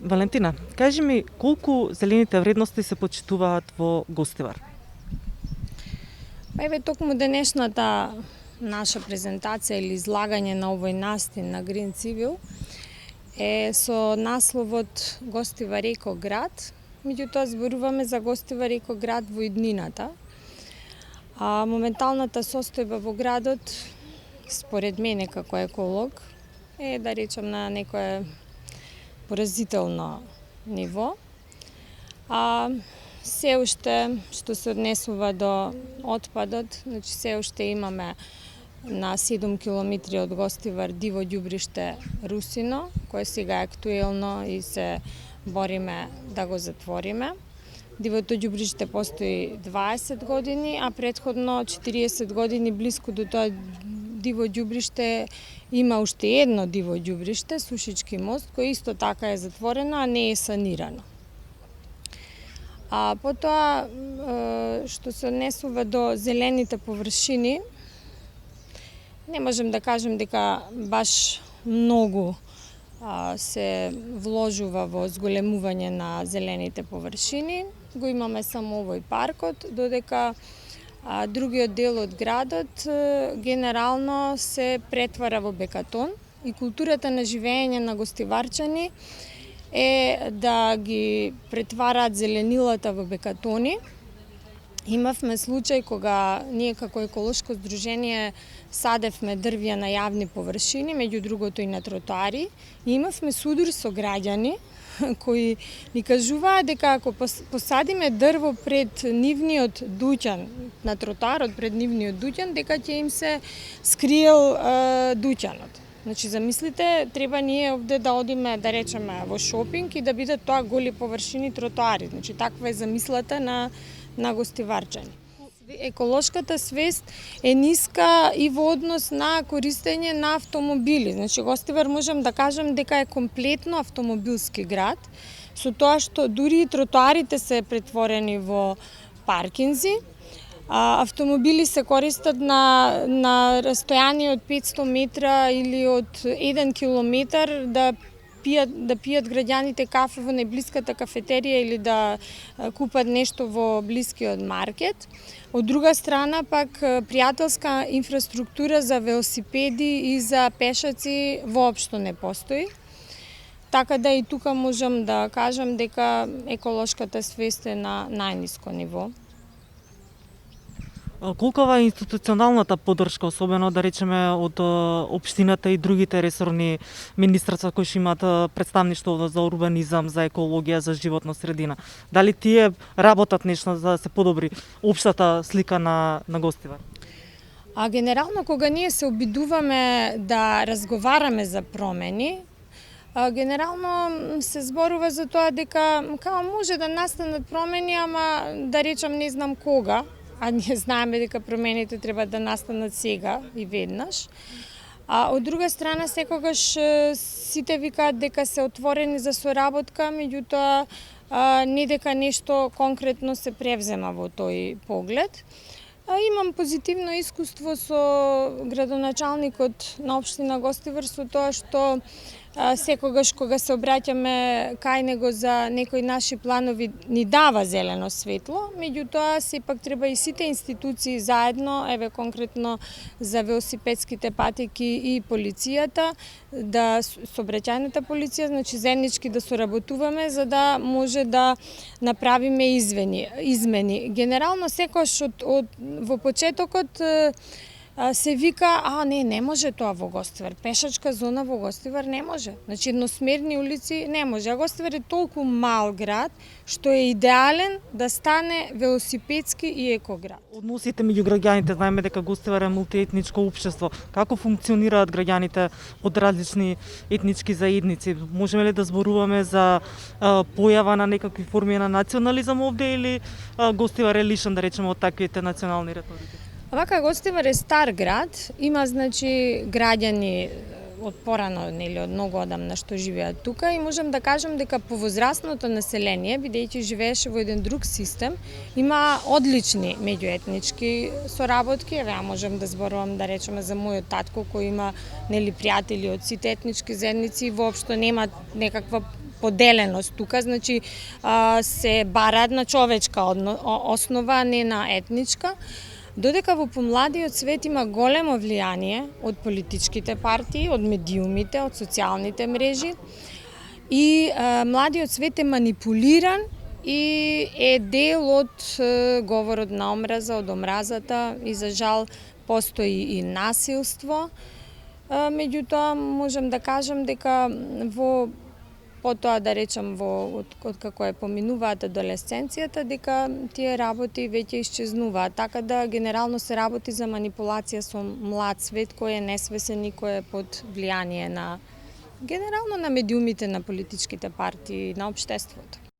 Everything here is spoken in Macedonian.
Валентина, кажи ми колку зелените вредности се почитуваат во Гостивар? Па еве токму денешната наша презентација или излагање на овој настин на Green Civil е со насловот Гостивар еко град. Меѓутоа зборуваме за Гостивар еко град во иднината. А моменталната состојба во градот, според мене како еколог, е да речам на некое поразително ниво. А се уште што се однесува до отпадот, значи се уште имаме на 7 километри од Гостивар диво ѓубриште Русино, кое сега е актуелно и се бориме да го затвориме. Дивото ѓубриште постои 20 години, а претходно 40 години блиску до тоа диво ѓубриште има уште едно диво ѓубриште, Сушички мост, кој исто така е затворено, а не е санирано. А потоа, што се однесува до зелените површини, не можем да кажем дека баш многу се вложува во зголемување на зелените површини. Го имаме само овој паркот, додека другиот дел од градот генерално се претвара во бекатон и културата на живење на гостиварчани е да ги претвараат зеленилата во бекатони. Имавме случај кога ние како еколошко здружение садевме дрвја на јавни површини, меѓу другото и на тротоари, и имавме судир со граѓани кои ни кажуваат дека ако посадиме дрво пред нивниот дуќан, на тротоарот пред нивниот дуќан, дека ќе им се скриел дуќанот. Значи, замислите, треба ние овде да одиме, да речеме, во шопинг и да бидат тоа голи површини тротоари. Значи, таква е замислата на гостиварчани. Еколошката свест е ниска и во однос на користење на автомобили. Значи, Гостивар можам да кажам дека е комплетно автомобилски град, со тоа што дури и тротоарите се претворени во паркинзи. Автомобили се користат на растојание од 500 метра или од 1 километар да пијат граѓаните кафе во најблиската кафетерија или да купат нешто во блискиот маркет. Од друга страна пак пријателска инфраструктура за велосипеди и за пешаци воопшто не постои. Така да и тука можам да кажам дека еколошката свест е на најниско ниво. Колкава е институционалната поддршка, особено да речеме од општината и другите ресорни министерства кои што имаат представништво за урбанизам, за екологија, за животна средина? Дали тие работат нешто за да се подобри општата слика на Гостивар? Генерално кога ние се обидуваме да разговараме за промени, генерално се зборува за тоа дека може да настанат промени, ама да речам не знам кога, а ние знаеме дека промените треба да настанат сега и веднаш. А од друга страна секогаш сите викаат дека се отворени за соработка, меѓутоа не дека нешто конкретно се превзема во тој поглед. Имам позитивно искуство со градоначалникот на општина Гостивар со тоа што секогаш кога се обраќаме кај него за некои наши планови ни дава зелено светло, меѓутоа сепак треба и сите институции заедно, еве конкретно за велосипедските патеки и полицијата, да сообраќајната полиција, значи заеднички да соработуваме за да може да направиме измени. Генерално секогаш во почетокот се вика, не може тоа во Гостивар, пешачка зона во Гостивар не може. Значи едносмерни улици не може. А Гостивар е толку мал град што е идеален да стане велосипедски и екоград. Односите меѓу граѓаните, знаеме дека Гостивар е мултиетничко општество. Како функционираат граѓаните од различни етнички заедници? Можеме ли да зборуваме за појава на некакви форми на национализам овде или Гостивар е лишен, да речеме, од таквите национални реторики? Вака Гостивар е стар град, има значи граѓани од порано или од многу одамна што живеат тука и можам да кажам дека повозрастното население, бидејќи живееше во еден друг систем, има одлични меѓуетнички соработки. Еве, можам да зборувам да речеме за мојот татко кој има пријатели од сите етнички заедници и воопшто нема некаква поделеност тука, значи се бараат на човечка основа, не на етничка, додека во помладиот свет има големо влијание од политичките партии, од медиумите, од социјалните мрежи и младиот свет е манипулиран и е дел од говорот на омраза, од омразата и за жал постои и насилство. Меѓутоа можам да кажам дека потоа да речам од како е поминуваат адолесценцијата, дека тие работи веќе исчезнуваат, така да генерално се работи за манипулација со млад свет кој е несвесен и кој е под влијание на генерално на медиумите, на политичките партии, на општеството.